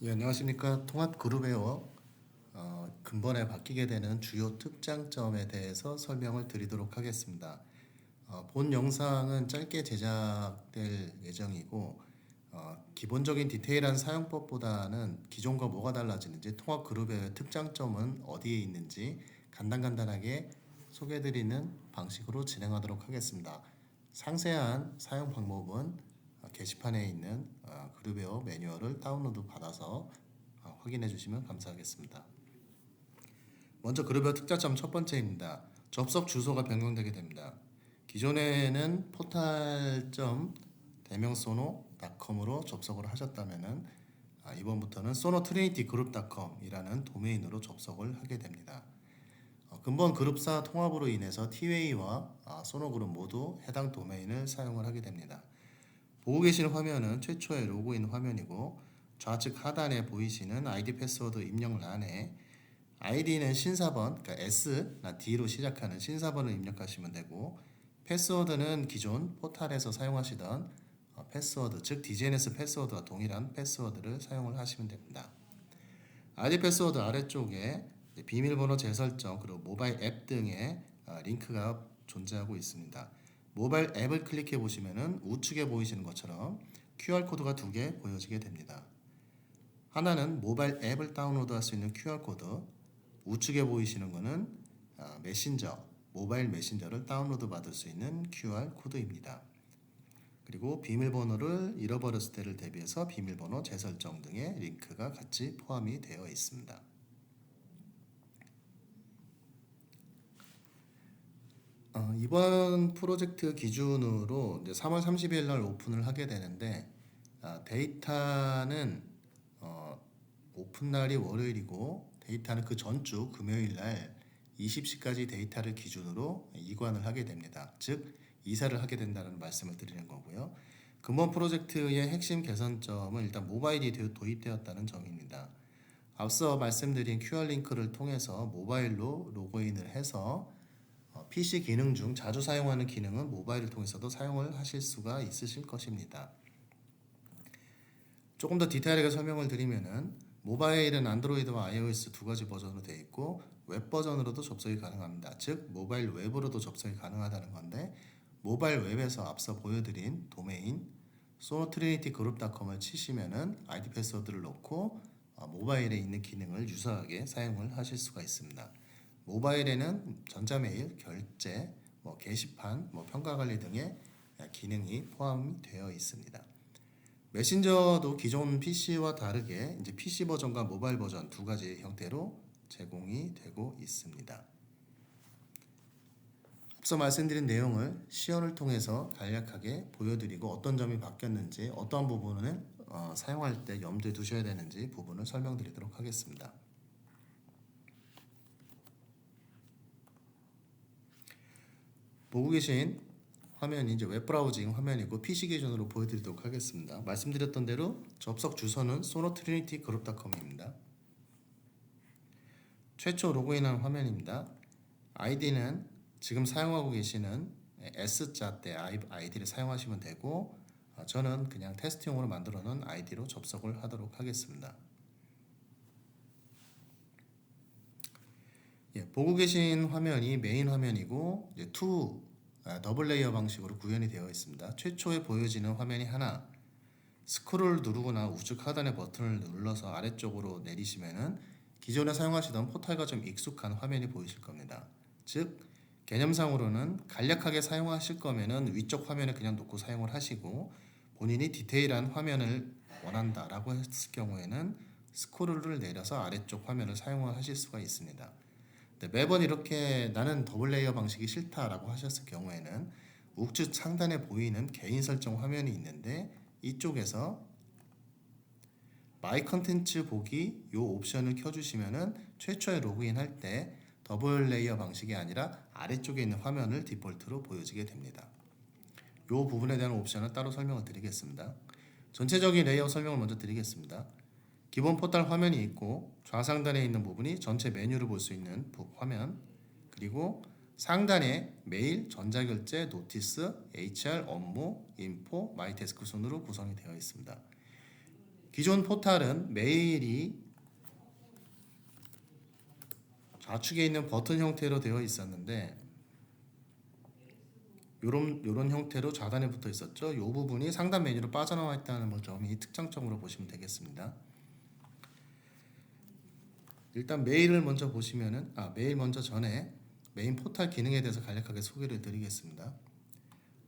예, 안녕하십니까. 통합그룹웨어 근본에 바뀌게 되는 주요 특장점에 대해서 설명을 드리도록 하겠습니다. 본 영상은 짧게 제작될 예정이고 기본적인 디테일한 사용법보다는 기존과 뭐가 달라지는지 통합그룹웨어의 특장점은 어디에 있는지 간단하게 소개해드리는 방식으로 진행하도록 하겠습니다. 상세한 사용 방법은 게시판에 있는 그룹웨어 매뉴얼을 다운로드 받아서 확인해 주시면 감사하겠습니다. 먼저 그룹웨어 특장점 첫 번째입니다. 접속 주소가 변경되게 됩니다. 기존에는 portal.대명소노.com으로 접속을 하셨다면은 이번부터는 sonotrinitygroup.com이라는 도메인으로 접속을 하게 됩니다. 근본 그룹사 통합으로 인해서 T-Way와 소노그룹 모두 해당 도메인을 사용을 하게 됩니다. 보고 계시는 화면은 최초의 로그인 화면이고 좌측 하단에 보이시는 아이디 패스워드 입력란에 아이디는 신사번, 그러니까 S나 D로 시작하는 신사번을 입력하시면 되고 패스워드는 기존 포탈에서 사용하시던 패스워드, 즉 DGNS 패스워드와 동일한 패스워드를 사용을 하시면 됩니다. 아이디 패스워드 아래쪽에 비밀번호 재설정 그리고 모바일 앱 등의 링크가 존재하고 있습니다. 모바일 앱을 클릭해 보시면은 우측에 보이시는 것처럼 QR코드가 두 개 보여지게 됩니다. 하나는 모바일 앱을 다운로드할 수 있는 QR코드, 우측에 보이시는 것은 메신저, 모바일 메신저를 다운로드 받을 수 있는 QR코드입니다. 그리고 비밀번호를 잃어버렸을 때를 대비해서 비밀번호 재설정 등의 링크가 같이 포함이 되어 있습니다. 이번 프로젝트 기준으로 이제 3월 30일 날 오픈을 하게 되는데 데이터는 오픈 날이 월요일이고 데이터는 그 전주 금요일 날 20시까지 데이터를 기준으로 이관을 하게 됩니다. 즉 이사를 하게 된다는 말씀을 드리는 거고요. 근본 프로젝트의 핵심 개선점은 일단 모바일이 도입되었다는 점입니다. 앞서 말씀드린 QR 링크를 통해서 모바일로 로그인을 해서 PC 기능 중 자주 사용하는 기능은 모바일을 통해서도 사용을 하실 수가 있으실 것입니다. 조금 더 디테일하게 설명을 드리면은 모바일은 안드로이드와 iOS 두 가지 버전으로 되어 있고 웹 버전으로도 접속이 가능합니다. 즉 모바일 웹으로도 접속이 가능하다는 건데 모바일 웹에서 앞서 보여드린 도메인 sonotrinitygroup.com을 치시면은 아이디 패스워드를 넣고 모바일에 있는 기능을 유사하게 사용을 하실 수가 있습니다. 모바일에는 전자메일, 결제, 게시판, 평가 관리 등의 기능이 포함되어 있습니다. 메신저도 기존 PC와 다르게 이제 PC 버전과 모바일 버전 두 가지 형태로 제공이 되고 있습니다. 앞서 말씀드린 내용을 시연을 통해서 간략하게 보여드리고 어떤 점이 바뀌었는지 어떠한 부분은 사용할 때 염두에 두셔야 되는지 부분을 설명드리도록 하겠습니다. 보고 계신 화면이 이제 웹브라우징 화면이고 PC 기준으로 보여드리도록 하겠습니다. 말씀드렸던 대로 접속 주소는 sonotrinitygroup.com입니다. 최초 로그인한 화면입니다. 아이디는 지금 사용하고 계시는 S자 때 아이디를 사용하시면 되고 저는 그냥 테스트용으로 만들어 놓은 아이디로 접속을 하도록 하겠습니다. 보고 계신 화면이 메인 화면이고 이제 더블 레이어 방식으로 구현이 되어 있습니다. 최초에 보여지는 화면이 하나, 스크롤 누르거나 우측 하단의 버튼을 눌러서 아래쪽으로 내리시면은 기존에 사용하시던 포탈과 좀 익숙한 화면이 보이실 겁니다. 즉 개념상으로는 간략하게 사용하실 거면은 위쪽 화면에 그냥 놓고 사용을 하시고 본인이 디테일한 화면을 원한다라고 했을 경우에는 스크롤을 내려서 아래쪽 화면을 사용을 하실 수가 있습니다. 매번 이렇게 나는 더블 레이어 방식이 싫다라고 하셨을 경우에는 우측 상단에 보이는 개인 설정 화면이 있는데 이쪽에서 마이 컨텐츠 보기 이 옵션을 켜주시면은 최초에 로그인할 때 더블 레이어 방식이 아니라 아래쪽에 있는 화면을 디폴트로 보여지게 됩니다. 이 부분에 대한 옵션은 따로 설명을 드리겠습니다. 전체적인 레이아웃 설명을 먼저 드리겠습니다. 기본 포탈 화면이 있고 좌상단에 있는 부분이 전체 메뉴를 볼 수 있는 화면, 그리고 상단에 메일, 전자결제, 노티스, HR, 업무, 인포, 마이태스크 순으로 구성이 되어 있습니다. 기존 포탈은 메일이 좌측에 있는 버튼 형태로 되어 있었는데 요런 형태로 좌단에 붙어 있었죠. 이 부분이 상단 메뉴로 빠져나와 있다는 점이 특장점으로 보시면 되겠습니다. 일단 메일을 먼저 보시면은 메일 먼저 전에 메인 포탈 기능에 대해서 간략하게 소개를 드리겠습니다.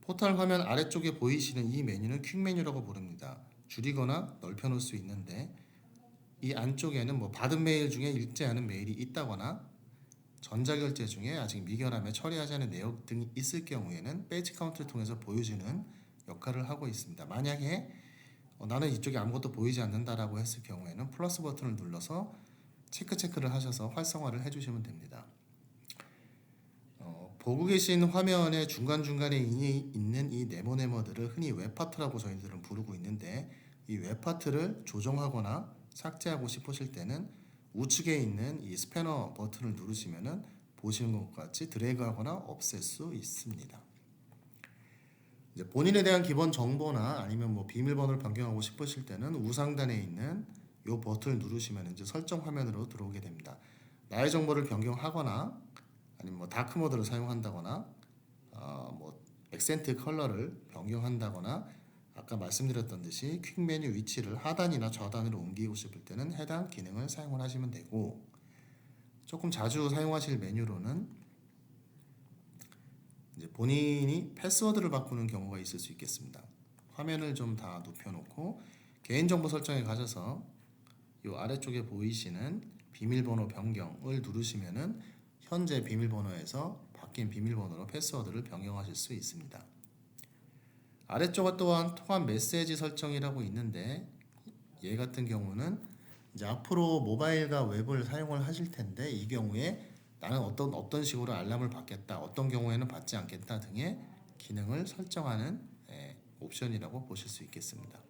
포탈 화면 아래쪽에 보이시는 이 메뉴는 퀵 메뉴라고 부릅니다. 줄이거나 넓혀 놓을 수 있는데 이 안쪽에는 뭐 받은 메일 중에 읽지 않은 메일이 있다거나 전자결제 중에 아직 미결함에 처리하지 않은 내역 등이 있을 경우에는 페이지 카운트를 통해서 보여주는 역할을 하고 있습니다. 만약에 나는 이쪽에 아무것도 보이지 않는다라고 했을 경우에는 플러스 버튼을 눌러서 체크를 하셔서 활성화를 해주시면 됩니다. 보고 계신 화면의 중간중간에 있는 이 네모네모들을 흔히 웹파트라고 저희들은 부르고 있는데 이 웹파트를 조정하거나 삭제하고 싶으실 때는 우측에 있는 이 스패너 버튼을 누르시면은 보시는 것과 같이 드래그하거나 없앨 수 있습니다. 이제 본인에 대한 기본 정보나 아니면 뭐 비밀번호를 변경하고 싶으실 때는 우상단에 있는 이 버튼을 누르시면 이제 설정 화면으로 들어오게 됩니다. 나의 정보를 변경하거나 아니면 뭐 다크 모드를 사용한다거나 뭐 액센트 컬러를 변경한다거나 아까 말씀드렸던 듯이 퀵 메뉴 위치를 하단이나 좌단으로 옮기고 싶을 때는 해당 기능을 사용을 하시면 되고 조금 자주 사용하실 메뉴로는 이제 본인이 패스워드를 바꾸는 경우가 있을 수 있겠습니다. 화면을 좀 다 눕혀놓고 개인정보 설정에 가셔서 이 아래쪽에 보이시는 비밀번호 변경을 누르시면은 현재 비밀번호에서 바뀐 비밀번호로 패스워드를 변경하실 수 있습니다. 아래쪽에 또한 통합 메시지 설정이라고 있는데 얘 같은 경우는 이제 앞으로 모바일과 웹을 사용을 하실 텐데 이 경우에 나는 어떤 식으로 알람을 받겠다, 어떤 경우에는 받지 않겠다 등의 기능을 설정하는 옵션이라고 보실 수 있겠습니다.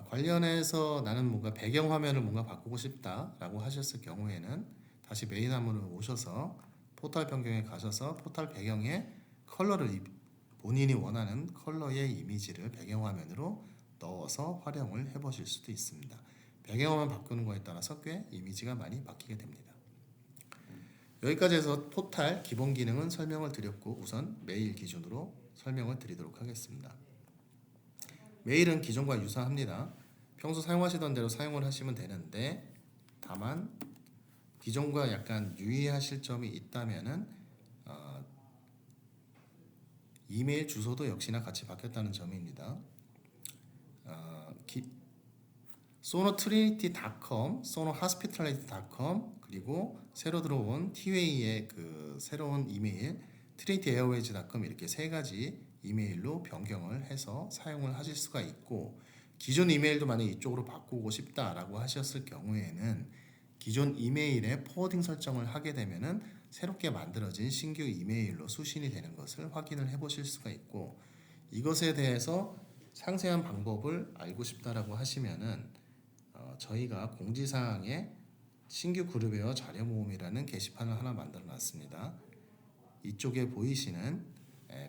관련해서 나는 뭔가 배경 화면을 뭔가 바꾸고 싶다라고 하셨을 경우에는 다시 메인 화면으로 오셔서 포탈 변경에 가셔서 포탈 배경에 컬러를 본인이 원하는 컬러의 이미지를 배경화면으로 넣어서 활용을 해보실 수도 있습니다. 배경화면 바꾸는 거에 따라서 꽤 이미지가 많이 바뀌게 됩니다. 여기까지 해서 포탈 기본 기능은 설명을 드렸고 우선 메일 기준으로 설명을 드리도록 하겠습니다. 메일은 기존과 유사합니다. 평소 사용하시던 대로 사용을 하시면 되는데 다만 기존과 약간 유의하실 점이 있다면은 이메일 주소도 역시나 같이 바뀌었다는 점입니다. sonotrinitycom, sonohospitality.com 그리고 새로 들어온 티웨이의 그 새로운 이메일 trinityairways.com 이렇게 세 가지 이메일로 변경을 해서 사용을 하실 수가 있고 기존 이메일도 만약 이쪽으로 바꾸고 싶다라고 하셨을 경우에는 기존 이메일에 포워딩 설정을 하게 되면은 새롭게 만들어진 신규 이메일로 수신이 되는 것을 확인을 해보실 수가 있고 이것에 대해서 상세한 방법을 알고 싶다라고 하시면은 저희가 공지사항에 신규 그룹웨어 자료 모음이라는 게시판을 하나 만들어 놨습니다. 이쪽에 보이시는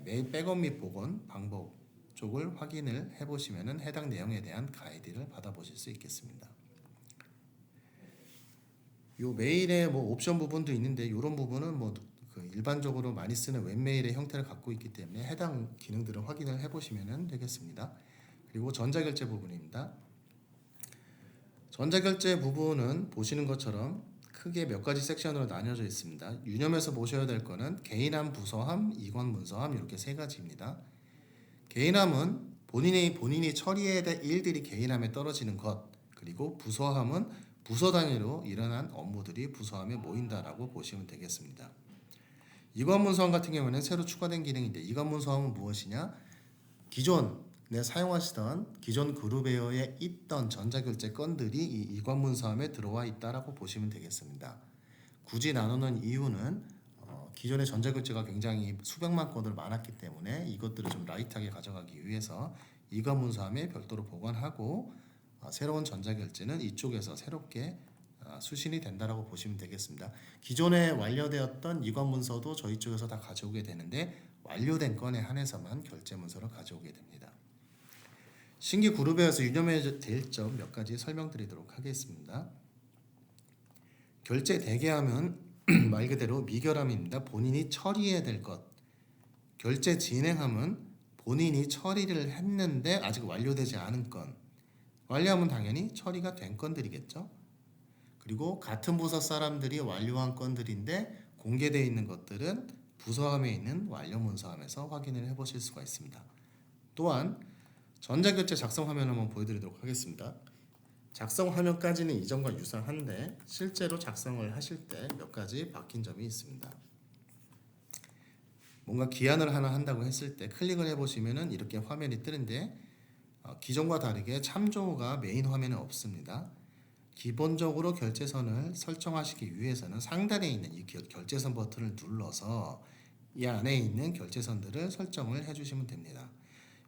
메일 백업 및 복원 방법 쪽을 확인을 해보시면은 해당 내용에 대한 가이드를 받아보실 수 있겠습니다. 요 메일의 뭐 옵션 부분도 있는데 이런 부분은 뭐 그 일반적으로 많이 쓰는 웹메일의 형태를 갖고 있기 때문에 해당 기능들을 확인을 해보시면 되겠습니다. 그리고 전자결제 부분입니다. 전자결제 부분은 보시는 것처럼 크게 몇 가지 섹션으로 나뉘어져 있습니다. 유념해서 보셔야 될 거는 개인함, 부서함, 이권 문서함 이렇게 세 가지입니다. 개인함은 본인이 처리해야 될 일들이 개인함에 떨어지는 것, 그리고 부서함은 부서 단위로 일어난 업무들이 부서함에 모인다라고 보시면 되겠습니다. 이관문서함 같은 경우에는 새로 추가된 기능인데 이관문서함은 무엇이냐? 기존에 사용하시던 기존 그룹웨어에 있던 전자결제 건들이 이 이관문서함에 들어와 있다라고 보시면 되겠습니다. 굳이 나누는 이유는 기존의 전자결제가 굉장히 수백만 건들 많았기 때문에 이것들을 좀 라이트하게 가져가기 위해서 이관문서함에 별도로 보관하고 새로운 전자결제는 이쪽에서 새롭게 수신이 된다라고 보시면 되겠습니다. 기존에 완료되었던 이관 문서도 저희 쪽에서 다 가져오게 되는데 완료된 건에 한해서만 결제 문서를 가져오게 됩니다. 신규 그룹에서 유념해야 될 점 몇 가지 설명드리도록 하겠습니다. 결제 대개하면 말 그대로 미결함입니다. 본인이 처리해야 될 것. 결제 진행함은 본인이 처리를 했는데 아직 완료되지 않은 건. 완료하면 당연히 처리가 된 건들이겠죠. 그리고 같은 부서 사람들이 완료한 건들인데 공개되어 있는 것들은 부서함에 있는 완료 문서함에서 확인을 해보실 수가 있습니다. 또한 전자결제 작성 화면 한번 보여드리도록 하겠습니다. 작성 화면까지는 이전과 유사한데 실제로 작성을 하실 때 몇 가지 바뀐 점이 있습니다. 뭔가 기한을 하나 한다고 했을 때 클릭을 해보시면은 이렇게 화면이 뜨는데 기존과 다르게 참조가 메인 화면에 없습니다. 기본적으로 결제선을 설정하시기 위해서는 상단에 있는 이 결제선 버튼을 눌러서 이 안에 있는 결제선들을 설정을 해주시면 됩니다.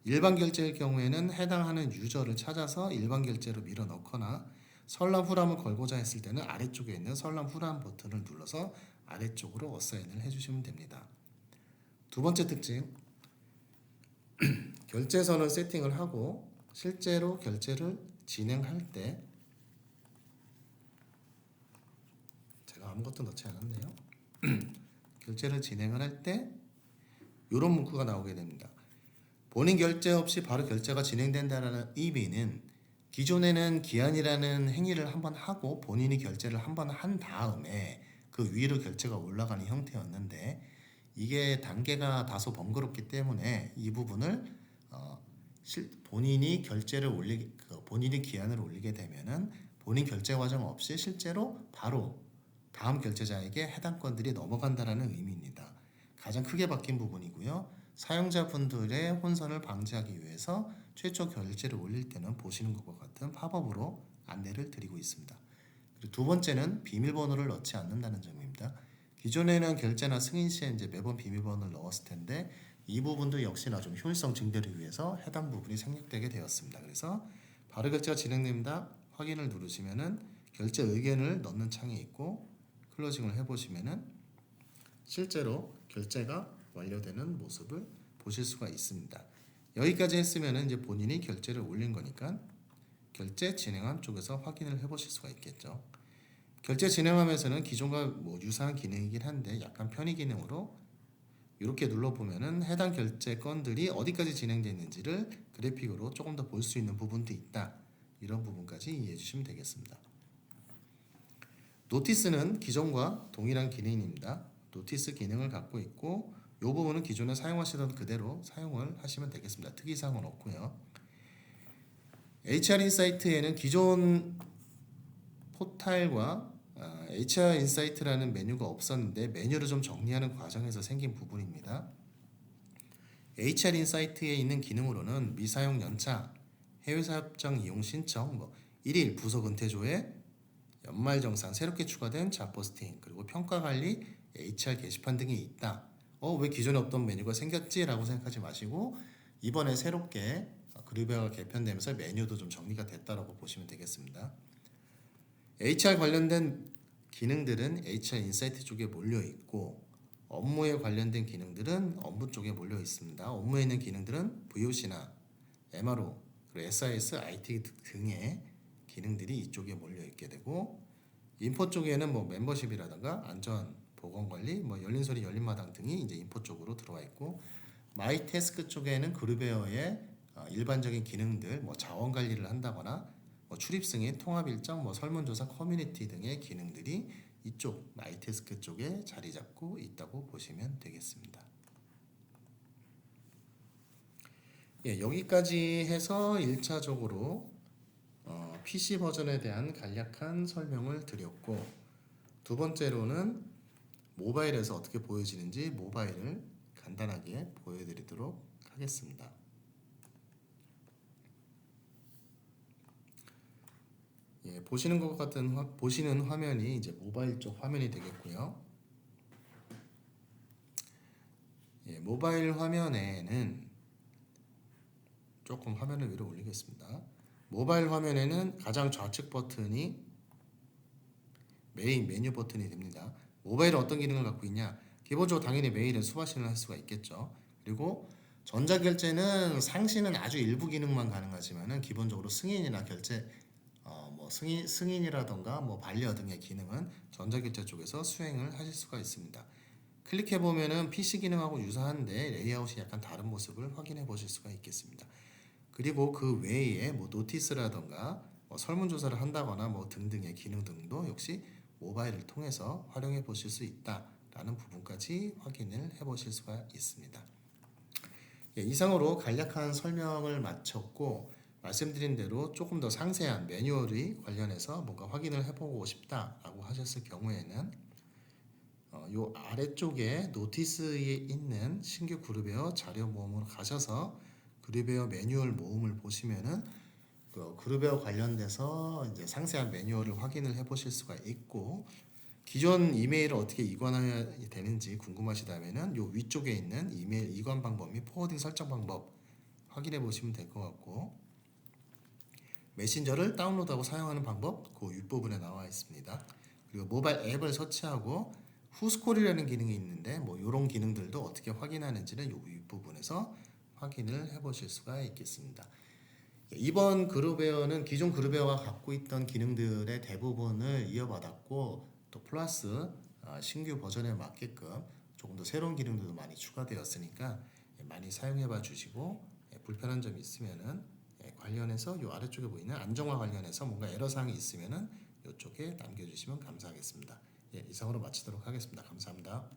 일반 결제일 경우에는 해당하는 유저를 찾아서 일반 결제로 밀어 넣거나 설람 후람을 걸고자 했을 때는 아래쪽에 있는 설람 후람 버튼을 눌러서 아래쪽으로 어사인을 해주시면 됩니다. 두 번째 특징, 결제선을 세팅을 하고 실제로 결제를 진행할 때 제가 아무것도 넣지 않았네요. 결제를 진행을 할 때 이런 문구가 나오게 됩니다. 본인 결제 없이 바로 결제가 진행된다는 의미는 기존에는 기한이라는 행위를 한번 하고 본인이 결제를 한번 한 다음에 그 위로 결제가 올라가는 형태였는데 이게 단계가 다소 번거롭기 때문에 이 부분을 본인이 본인이 기한을 올리게 되면은 본인 결제 과정 없이 실제로 바로 다음 결제자에게 해당 건들이 넘어간다라는 의미입니다. 가장 크게 바뀐 부분이고요. 사용자분들의 혼선을 방지하기 위해서 최초 결제를 올릴 때는 보시는 것과 같은 팝업으로 안내를 드리고 있습니다. 그리고 두 번째는 비밀번호를 넣지 않는다는 점입니다. 기존에는 결제나 승인 시에 이제 매번 비밀번호를 넣었을 텐데 이 부분도 역시나 좀 효율성 증대를 위해서 해당 부분이 생략되게 되었습니다. 그래서 바로 결제가 진행됩니다. 확인을 누르시면은 결제 의견을 넣는 창이 있고 클로징을 해보시면은 실제로 결제가 완료되는 모습을 보실 수가 있습니다. 여기까지 했으면 이제 본인이 결제를 올린 거니까 결제 진행함 쪽에서 확인을 해보실 수가 있겠죠. 결제 진행함에서는 기존과 유사한 기능이긴 한데 약간 편의 기능으로 이렇게 눌러보면은 해당 결제 건들이 어디까지 진행됐는지를 그래픽으로 조금 더 볼 수 있는 부분도 있다. 이런 부분까지 이해해 주시면 되겠습니다. 노티스는 기존과 동일한 기능입니다. 노티스 기능을 갖고 있고 이 부분은 기존에 사용하시던 그대로 사용을 하시면 되겠습니다. 특이사항은 없고요. HR인사이트에는 기존 포탈과 HR인사이트라는 메뉴가 없었는데 메뉴를 좀 정리하는 과정에서 생긴 부분입니다. HR인사이트에 있는 기능으로는 미사용 연차, 해외사업장 이용 신청, 1일 부서 은퇴조회, 연말정산 새롭게 추가된 잡포스팅, 그리고 평가관리, HR 게시판 등이 있다. 왜 기존에 없던 메뉴가 생겼지? 라고 생각하지 마시고 이번에 새롭게 그룹웨어가 개편되면서 메뉴도 좀 정리가 됐다라고 보시면 되겠습니다. HR 관련된 기능들은 HR 인사이트 쪽에 몰려 있고 업무에 관련된 기능들은 업무 쪽에 몰려 있습니다. 업무에 있는 기능들은 VOC나 MRO, 그리고 SIS, IT 등의 기능들이 이쪽에 몰려 있게 되고 인포 쪽에는 멤버십이라든가 안전 보건관리, 열린 소리, 열린 마당 등이 이제 인포 쪽으로 들어와 있고 마이 태스크 쪽에는 그룹웨어의 일반적인 기능들, 자원 관리를 한다거나 출입 승인, 통합 일정, 설문조사, 커뮤니티 등의 기능들이 이쪽 마이 태스크 쪽에 자리 잡고 있다고 보시면 되겠습니다. 예, 여기까지 해서 1차적으로 PC 버전에 대한 간략한 설명을 드렸고 두 번째로는 모바일에서 어떻게 보여지는지 모바일을 간단하게 보여드리도록 하겠습니다. 예, 보시는 화면이 이제 모바일 쪽 화면이 되겠고요. 예, 모바일 화면에는 조금 화면을 위로 올리겠습니다. 모바일 화면에는 가장 좌측 버튼이 메인 메뉴 버튼이 됩니다. 모바일은 어떤 기능을 갖고 있냐? 기본적으로 당연히 메일은 수바신을 할 수가 있겠죠. 그리고 전자결제는 상시는 아주 일부 기능만 가능하지만은 기본적으로 승인이나 결제 뭐 승인이라던가 뭐 반려 등의 기능은 전자결제 쪽에서 수행을 하실 수가 있습니다. 클릭해 보면은 PC 기능하고 유사한데 레이아웃이 약간 다른 모습을 확인해 보실 수가 있겠습니다. 그리고 그 외에 뭐 노티스라던가 뭐 설문조사를 한다거나 뭐 등등의 기능 등도 역시 모바일을 통해서 활용해 보실 수 있다라는 부분까지 확인을 해 보실 수가 있습니다. 예, 이상으로 간략한 설명을 마쳤고 말씀드린 대로 조금 더 상세한 매뉴얼이 관련해서 뭔가 확인을 해보고 싶다라고 하셨을 경우에는 요 아래쪽에 노티스에 있는 신규 그룹웨어 자료 모음으로 가셔서 그룹웨어 매뉴얼 모음을 보시면은 그 그룹웨어 관련돼서 이제 상세한 매뉴얼을 확인을 해보실 수가 있고 기존 이메일을 어떻게 이관해야 되는지 궁금하시다면은 요 위쪽에 있는 이메일 이관 방법 및 포워딩 설정 방법 확인해 보시면 될 것 같고 메신저를 다운로드하고 사용하는 방법 그 윗부분에 나와 있습니다. 그리고 모바일 앱을 설치하고 후스콜이라는 기능이 있는데 뭐 이런 기능들도 어떻게 확인하는지는 요 윗부분에서 확인을 해보실 수가 있겠습니다. 이번 그룹웨어는 기존 그룹웨어가 갖고 있던 기능들의 대부분을 이어받았고 또 플러스 신규 버전에 맞게끔 조금 더 새로운 기능들도 많이 추가되었으니까 많이 사용해봐 주시고 불편한 점이 있으면은 관련해서 이 아래쪽에 보이는 안정화 관련해서 뭔가 애로사항이 있으면은 이쪽에 남겨주시면 감사하겠습니다. 이상으로 마치도록 하겠습니다. 감사합니다.